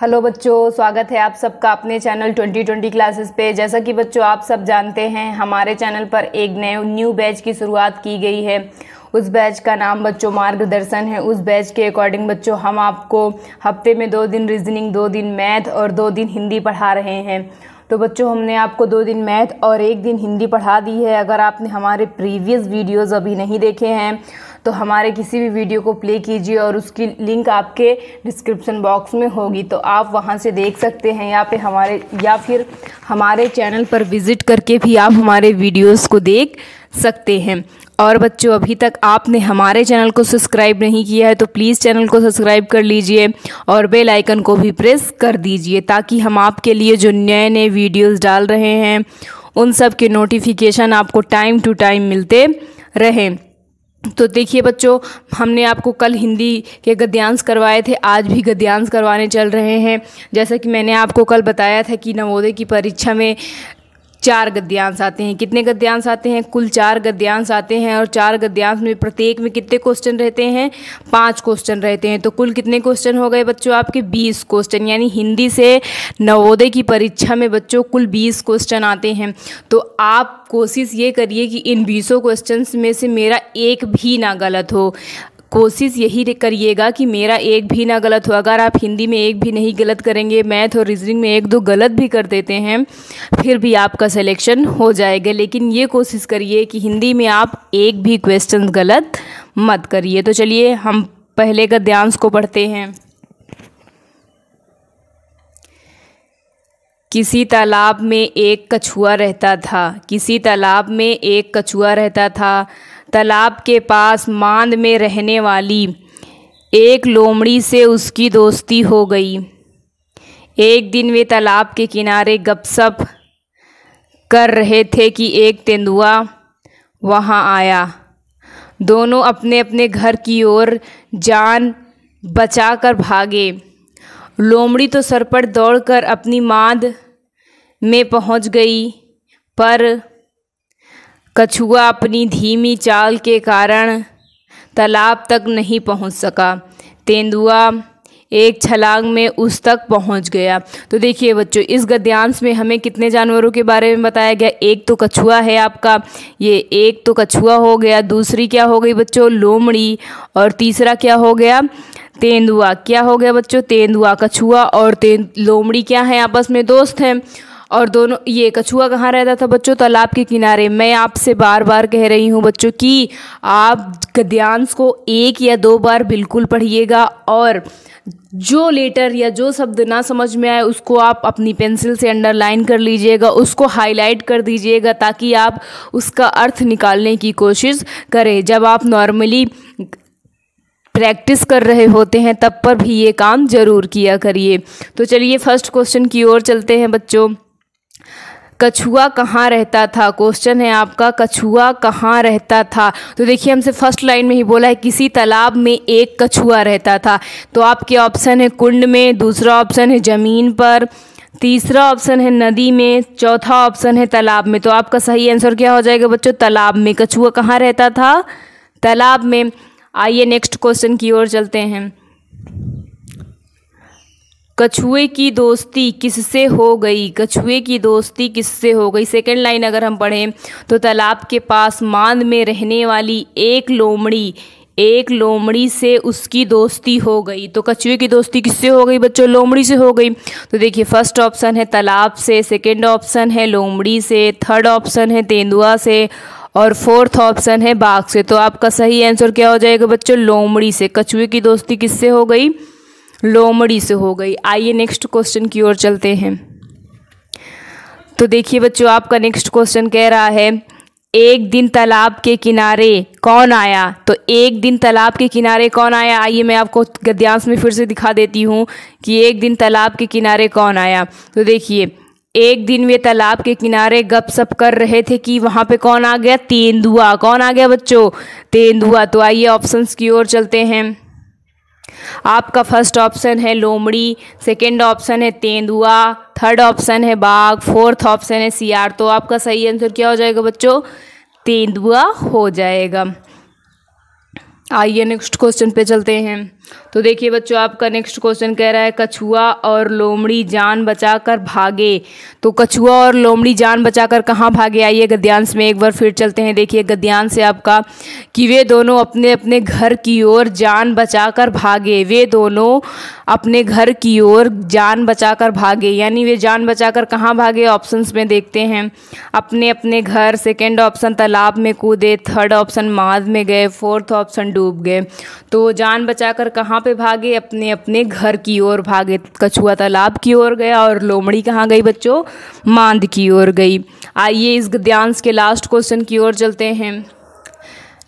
Hello बच्चों, स्वागत है आप सबका अपने चैनल 2020 क्लासेस पे। जैसा कि बच्चों आप सब जानते हैं, हमारे चैनल पर एक न्यू बैच की शुरुआत की गई है। उस बैच का नाम बच्चों मार्गदर्शन है। उस बैच के अकॉर्डिंग बच्चों हम आपको हफ्ते में 2 दिन रीजनिंग, 2 दिन मैथ और 2 दिन हिंदी पढ़ा रहे हैं। तो बच्चों हमने आपको 2 दिन मैथ और 1 दिन हिंदी पढ़ा दी है। अगर आपने हमारे प्रीवियस वीडियोज़ अभी नहीं देखे हैं तो हमारे किसी भी वीडियो को प्ले कीजिए और उसकी लिंक आपके डिस्क्रिप्शन बॉक्स में होगी, तो आप वहां से देख सकते हैं। या फिर हमारे चैनल पर विज़िट करके भी आप हमारे वीडियोस को देख सकते हैं। और बच्चों अभी तक आपने हमारे चैनल को सब्सक्राइब नहीं किया है तो प्लीज़ चैनल को सब्सक्राइब कर लीजिए और बेल आइकन को भी प्रेस कर दीजिए, ताकि हम आपके लिए जो नए नए वीडियोस डाल रहे हैं उन सब के नोटिफिकेशन आपको टाइम टू टाइम मिलते रहें। तो देखिए बच्चों, हमने आपको कल हिंदी के गद्यांश करवाए थे, आज भी गद्यांश करवाने चल रहे हैं। जैसा कि मैंने आपको कल बताया था कि नवोदय की परीक्षा में 4 गद्यांश आते हैं। कितने गद्यांश आते हैं? कुल 4 गद्यांश आते हैं। और 4 गद्यांश में प्रत्येक में कितने क्वेश्चन रहते हैं? 5 क्वेश्चन रहते हैं। तो कुल कितने क्वेश्चन हो गए बच्चों आपके? 20 क्वेश्चन। यानी हिंदी से नवोदय की परीक्षा में बच्चों कुल 20 क्वेश्चन आते हैं। तो आप कोशिश ये करिए कि इन 20 क्वेश्चन में से मेरा एक भी ना गलत हो। कोशिश यही करिएगा कि मेरा एक भी ना गलत हो। अगर आप हिंदी में एक भी नहीं गलत करेंगे, मैथ और रीजनिंग में 1-2 गलत भी कर देते हैं, फिर भी आपका सिलेक्शन हो जाएगा। लेकिन ये कोशिश करिए कि हिंदी में आप एक भी क्वेश्चन गलत मत करिए। तो चलिए हम पहले गद्यांश को पढ़ते हैं। किसी तालाब में एक कछुआ रहता था। किसी तालाब में एक कछुआ रहता था। तालाब के पास मांद में रहने वाली एक लोमड़ी से उसकी दोस्ती हो गई। एक दिन वे तालाब के किनारे गपशप कर रहे थे कि एक तेंदुआ वहां आया। दोनों अपने अपने घर की ओर जान बचाकर भागे। लोमड़ी तो सरपट दौड़कर अपनी मांद में पहुंच गई, पर कछुआ अपनी धीमी चाल के कारण तालाब तक नहीं पहुंच सका। तेंदुआ एक छलांग में उस तक पहुंच गया। तो देखिए बच्चों, इस गद्यांश में हमें कितने जानवरों के बारे में बताया गया? एक तो कछुआ है आपका, ये एक तो कछुआ हो गया। दूसरी क्या हो गई बच्चों? लोमड़ी। और तीसरा क्या हो गया? तेंदुआ। क्या हो गया बच्चों? तेंदुआ। कछुआ और लोमड़ी क्या है? आपस में दोस्त हैं। और दोनों, ये कछुआ कहाँ रहता था बच्चों? तालाब के किनारे। मैं आपसे बार बार कह रही हूँ बच्चों कि आप गद्यांश को 1 या 2 बार बिल्कुल पढ़िएगा, और जो लेटर या जो शब्द ना समझ में आए उसको आप अपनी पेंसिल से अंडरलाइन कर लीजिएगा, उसको हाईलाइट कर दीजिएगा, ताकि आप उसका अर्थ निकालने की कोशिश करें। जब आप नॉर्मली प्रैक्टिस कर रहे होते हैं तब पर भी ये काम जरूर किया करिए। तो चलिए फर्स्ट क्वेश्चन की ओर चलते हैं बच्चों। कछुआ कहाँ रहता था? क्वेश्चन है आपका, कछुआ कहाँ रहता था? तो देखिए हमसे फर्स्ट लाइन में ही बोला है किसी तालाब में एक कछुआ रहता था। तो आपके ऑप्शन है कुंड में, दूसरा ऑप्शन है जमीन पर, तीसरा ऑप्शन है नदी में, चौथा ऑप्शन है तालाब में। तो आपका सही आंसर क्या हो जाएगा बच्चों? तालाब में। कछुआ कहाँ रहता था? तालाब में। आइए नेक्स्ट क्वेश्चन की ओर चलते हैं। कछुए की दोस्ती किससे हो गई? कछुए की दोस्ती किससे हो गई? सेकंड लाइन अगर हम पढ़ें तो तालाब के पास मांद में रहने वाली एक लोमड़ी से उसकी दोस्ती हो गई। तो कछुए की दोस्ती किससे हो गई बच्चों? लोमड़ी से हो गई। तो देखिए फर्स्ट ऑप्शन है तालाब से, सेकंड ऑप्शन है लोमड़ी से, थर्ड ऑप्शन है तेंदुआ से, और फोर्थ ऑप्शन है बाघ से। तो आपका सही आंसर क्या हो जाएगा बच्चों? लोमड़ी से। कछुए की दोस्ती किससे हो गई? लोमड़ी से हो गई। आइए नेक्स्ट क्वेश्चन की ओर चलते हैं। तो देखिए बच्चों, आपका नेक्स्ट क्वेश्चन कह रहा है एक दिन तालाब के किनारे कौन आया? तो एक दिन तालाब के किनारे कौन आया? आइए मैं आपको गद्यांश में फिर से दिखा देती हूँ कि एक दिन तालाब के किनारे कौन आया। तो देखिए, एक दिन वे तालाब के किनारे गपशप कर रहे थे कि वहां पे कौन आ गया? तेंदुआ। कौन आ गया बच्चों? तेंदुआ। तो आइए ऑप्शंस की ओर चलते हैं। आपका फर्स्ट ऑप्शन है लोमड़ी, सेकंड ऑप्शन है तेंदुआ, थर्ड ऑप्शन है बाघ, फोर्थ ऑप्शन है सियार। तो आपका सही आंसर क्या हो जाएगा बच्चों? तेंदुआ हो जाएगा। आइए नेक्स्ट क्वेश्चन पे चलते हैं। तो देखिए बच्चों, आपका नेक्स्ट क्वेश्चन कह रहा है कछुआ और लोमड़ी जान बचाकर भागे। तो कछुआ और लोमड़ी जान बचाकर कहाँ भागे? आइए गद्यांश में एक बार फिर चलते हैं। देखिए गद्यांश से आपका कि वे दोनों अपने अपने घर की ओर जान बचाकर भागे। वे दोनों अपने घर की ओर जान बचाकर भागे, यानी वे जान बचाकर कहाँ भागे? ऑप्शंस में देखते हैं। अपने अपने घर, सेकेंड ऑप्शन तालाब में कूदे, थर्ड ऑप्शन माद में गए, फोर्थ ऑप्शन डूब गए। तो जान बचाकर कहाँ पे भागे? अपने अपने घर की ओर भागे। कछुआ तालाब की ओर गया और लोमड़ी कहाँ गई बच्चों? मांद की ओर गई। आइए इस गद्यांश के लास्ट क्वेश्चन की ओर चलते हैं।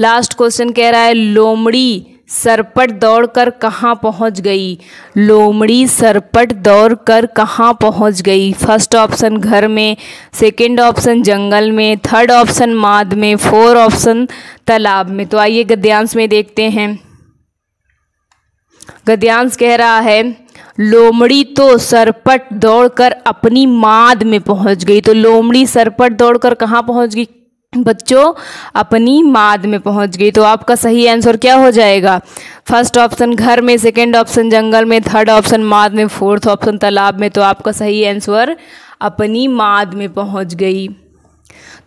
लास्ट क्वेश्चन कह रहा है लोमड़ी सरपट दौड़कर कहाँ पहुँच गई? लोमड़ी सरपट दौड़कर कहाँ पहुँच गई? फर्स्ट ऑप्शन घर में, सेकंड ऑप्शन जंगल में, थर्ड ऑप्शन माद में, फोर्थ ऑप्शन तालाब में। तो आइए गद्यांश में देखते हैं। गद्यांश कह रहा है लोमड़ी तो सरपट दौड़कर अपनी माद में पहुँच गई। तो लोमड़ी सरपट दौड़कर कहाँ पहुँच गई बच्चों? अपनी माद में पहुंच गई। तो आपका सही आंसर क्या हो जाएगा? फर्स्ट ऑप्शन घर में, सेकंड ऑप्शन जंगल में, थर्ड ऑप्शन माद में, फोर्थ ऑप्शन तालाब में। तो आपका सही आंसर अपनी माद में पहुंच गई।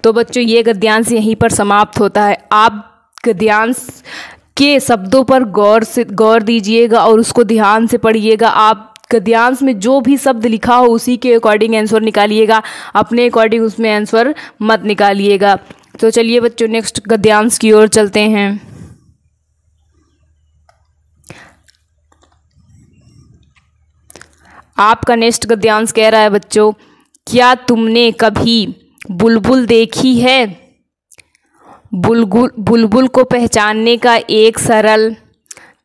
तो बच्चों ये गद्यांश यहीं पर समाप्त होता है। आप गद्यांश के शब्दों पर गौर दीजिएगा और उसको ध्यान से पढ़िएगा। आप गद्यांश में जो भी शब्द लिखा हो उसी के अकॉर्डिंग आंसर निकालिएगा, अपने अकॉर्डिंग उसमें आंसर मत निकालिएगा। तो चलिए बच्चों नेक्स्ट गद्यांश की ओर चलते हैं। आपका नेक्स्ट गद्यांश कह रहा है बच्चों क्या तुमने कभी बुलबुल देखी है? बुलबुल को पहचानने का एक सरल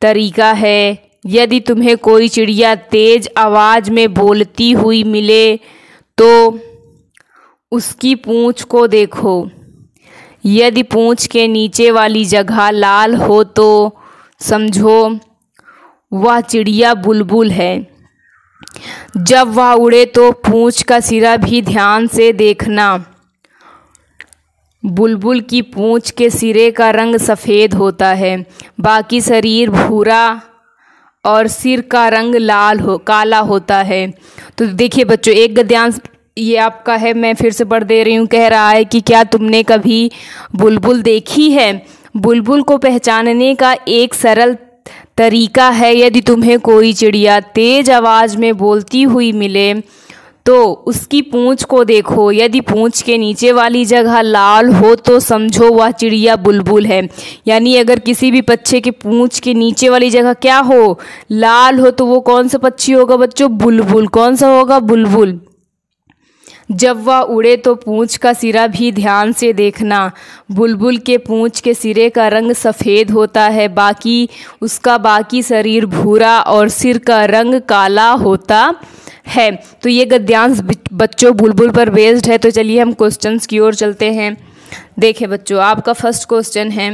तरीका है, यदि तुम्हें कोई चिड़िया तेज आवाज़ में बोलती हुई मिले तो उसकी पूंछ को देखो। यदि पूंछ के नीचे वाली जगह लाल हो तो समझो वह चिड़िया बुलबुल है। जब वह उड़े तो पूंछ का सिरा भी ध्यान से देखना। बुलबुल की पूंछ के सिरे का रंग सफ़ेद होता है, बाकी शरीर भूरा और सिर का रंग काला होता है। तो देखिए बच्चों एक गद्यांश ये आपका है, मैं फिर से पढ़ दे रही हूँ। कह रहा है कि क्या तुमने कभी बुलबुल देखी है? बुलबुल को पहचानने का एक सरल तरीका है, यदि तुम्हें कोई चिड़िया तेज आवाज़ में बोलती हुई मिले तो उसकी पूंछ को देखो। यदि पूंछ के नीचे वाली जगह लाल हो तो समझो वह चिड़िया बुलबुल है। यानी अगर किसी भी पक्षी के पूंछ के नीचे वाली जगह क्या हो? लाल हो तो वो कौन सा पक्षी होगा बच्चों? बुलबुल। कौन सा होगा? बुलबुल। जब वह उड़े तो पूंछ का सिरा भी ध्यान से देखना। बुलबुल के पूंछ के सिरे का रंग सफ़ेद होता है, बाकी शरीर भूरा और सिर का रंग काला होता है। तो ये गद्यांश बच्चों बुलबुल पर बेस्ड है। तो चलिए हम क्वेश्चंस की ओर चलते हैं। देखिए बच्चों आपका फर्स्ट क्वेश्चन है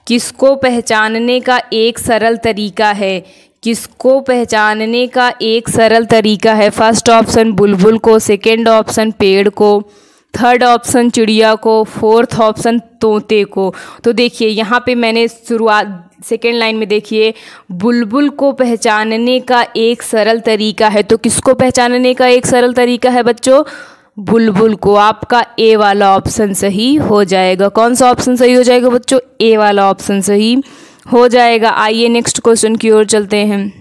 किसको पहचानने का एक सरल तरीका है? किसको पहचानने का एक सरल तरीका है? फर्स्ट ऑप्शन बुलबुल को, सेकंड ऑप्शन पेड़ को, थर्ड ऑप्शन चिड़िया को, फोर्थ ऑप्शन तोते को। तो देखिए यहाँ पे मैंने शुरुआत सेकेंड लाइन में देखिए बुलबुल को पहचानने का एक सरल तरीका है। तो किसको पहचानने का एक सरल तरीका है बच्चों? बुलबुल को। आपका ए वाला ऑप्शन सही हो जाएगा। कौन सा ऑप्शन सही हो जाएगा बच्चों? ए वाला ऑप्शन सही हो जाएगा। आइए नेक्स्ट क्वेश्चन की ओर चलते हैं।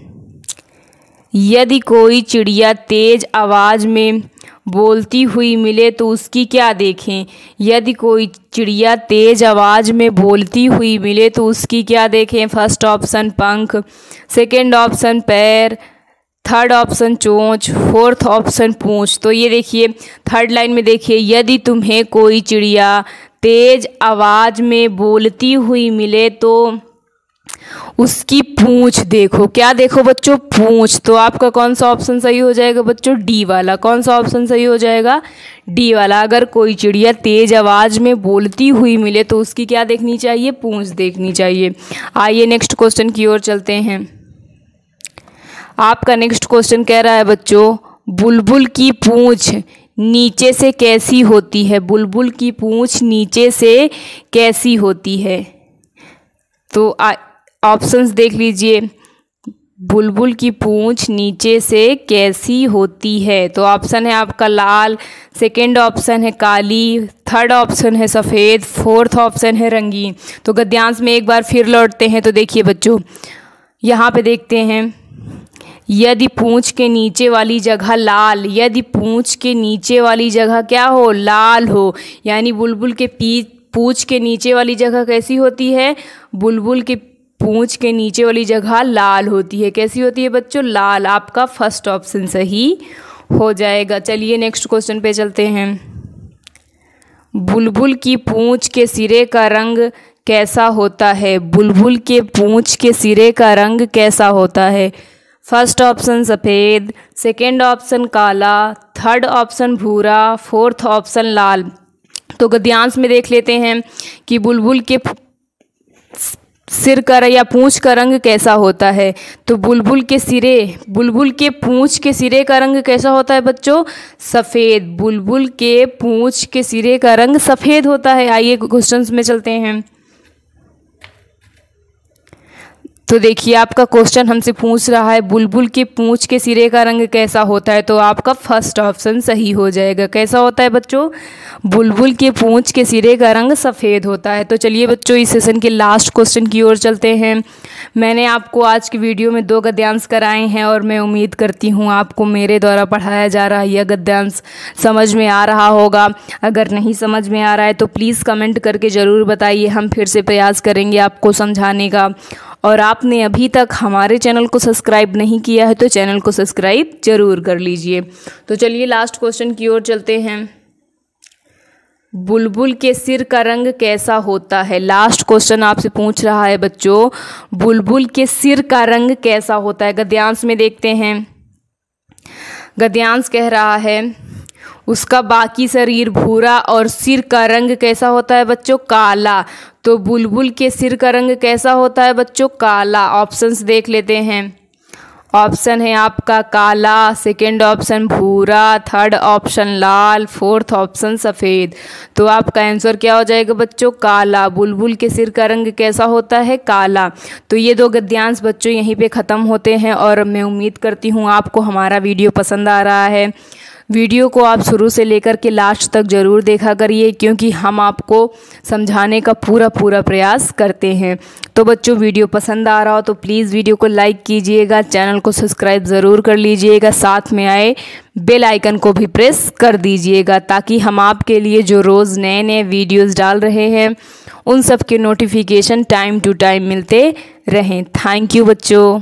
यदि कोई चिड़िया तेज आवाज़ में बोलती हुई मिले तो उसकी क्या देखें? यदि कोई चिड़िया तेज आवाज़ में बोलती हुई मिले तो उसकी क्या देखें? फर्स्ट ऑप्शन पंख, सेकंड ऑप्शन पैर, थर्ड ऑप्शन चोंच, फोर्थ ऑप्शन पूंछ। तो ये देखिए थर्ड लाइन में देखिए यदि तुम्हें कोई चिड़िया तेज आवाज़ में बोलती हुई मिले तो उसकी पूंछ देखो। क्या देखो बच्चों? पूंछ। तो आपका कौन सा ऑप्शन सही हो जाएगा बच्चों? डी वाला। कौन सा ऑप्शन सही हो जाएगा? डी वाला। अगर कोई चिड़िया तेज आवाज़ में बोलती हुई मिले तो उसकी क्या देखनी चाहिए? पूंछ देखनी चाहिए। आइए नेक्स्ट क्वेश्चन की ओर चलते हैं। आपका नेक्स्ट क्वेश्चन कह रहा है बच्चों बुलबुल की पूंछ नीचे से कैसी होती है? बुलबुल की पूंछ नीचे से कैसी होती है? तो ऑप्शंस देख लीजिए। बुलबुल की पूंछ नीचे से कैसी होती है? तो ऑप्शन है आपका लाल, सेकंड ऑप्शन है काली, थर्ड ऑप्शन है सफ़ेद, फोर्थ ऑप्शन है रंगीन। तो गद्यांश में एक बार फिर लौटते हैं। तो देखिए बच्चों, यहाँ पे देखते हैं, यदि पूंछ के नीचे वाली जगह लाल, यदि पूंछ के नीचे वाली जगह क्या हो? लाल हो, यानी बुलबुल के पूंछ के नीचे वाली जगह कैसी होती है? बुलबुल के पूंछ के नीचे वाली जगह लाल होती है। कैसी होती है बच्चों? लाल। आपका फर्स्ट ऑप्शन सही हो जाएगा। चलिए नेक्स्ट क्वेश्चन पे चलते हैं। बुलबुल की पूंछ के सिरे का रंग कैसा होता है? बुलबुल के पूंछ के सिरे का रंग कैसा होता है? फर्स्ट ऑप्शन सफ़ेद, सेकंड ऑप्शन काला, थर्ड ऑप्शन भूरा, फोर्थ ऑप्शन लाल। तो गद्यांश में देख लेते हैं कि बुलबुल के सिर का या पूंछ का रंग कैसा होता है। तो बुलबुल के पूंछ के सिरे का रंग कैसा होता है बच्चों? सफ़ेद। बुलबुल के पूंछ के सिरे का रंग सफ़ेद होता है। आइए क्वेश्चंस में चलते हैं। तो देखिए, आपका क्वेश्चन हमसे पूछ रहा है बुलबुल के पूंछ के सिरे का रंग कैसा होता है। तो आपका फर्स्ट ऑप्शन सही हो जाएगा। कैसा होता है बच्चों? बुलबुल के पूंछ के सिरे का रंग सफ़ेद होता है। तो चलिए बच्चों, इस सेशन के लास्ट क्वेश्चन की ओर चलते हैं। मैंने आपको आज की वीडियो में 2 गद्यांश कराए हैं और मैं उम्मीद करती हूँ आपको मेरे द्वारा पढ़ाया जा रहा यह गद्यांश समझ में आ रहा होगा। अगर नहीं समझ में आ रहा है तो प्लीज़ कमेंट करके ज़रूर बताइए, हम फिर से प्रयास करेंगे आपको समझाने का। और आपने अभी तक हमारे चैनल को सब्सक्राइब नहीं किया है तो चैनल को सब्सक्राइब जरूर कर लीजिए। तो चलिए लास्ट क्वेश्चन की ओर चलते हैं। बुलबुल के सिर का रंग कैसा होता है? लास्ट क्वेश्चन आपसे पूछ रहा है बच्चों, बुलबुल के सिर का रंग कैसा होता है? गद्यांश में देखते हैं। गद्यांश कह रहा है उसका बाकी शरीर भूरा और सिर का रंग कैसा होता है बच्चों? काला। तो बुलबुल के सिर का रंग कैसा होता है बच्चों? काला। ऑप्शंस देख लेते हैं। ऑप्शन है आपका काला, सेकंड ऑप्शन भूरा, थर्ड ऑप्शन लाल, फोर्थ ऑप्शन सफ़ेद। तो आपका आंसर क्या हो जाएगा बच्चों? काला। बुलबुल के सिर का रंग कैसा होता है? काला। तो ये 2 गद्यांश बच्चों यहीं पे ख़त्म होते हैं और मैं उम्मीद करती हूँ आपको हमारा वीडियो पसंद आ रहा है। वीडियो को आप शुरू से लेकर के लास्ट तक ज़रूर देखा करिए, क्योंकि हम आपको समझाने का पूरा प्रयास करते हैं। तो बच्चों, वीडियो पसंद आ रहा हो तो प्लीज़ वीडियो को लाइक कीजिएगा, चैनल को सब्सक्राइब ज़रूर कर लीजिएगा, साथ में आए बेल आइकन को भी प्रेस कर दीजिएगा, ताकि हम आपके लिए जो रोज़ नए वीडियोज़ डाल रहे हैं उन सब के नोटिफिकेशन टाइम टू टाइम मिलते रहें। थैंक यू बच्चों।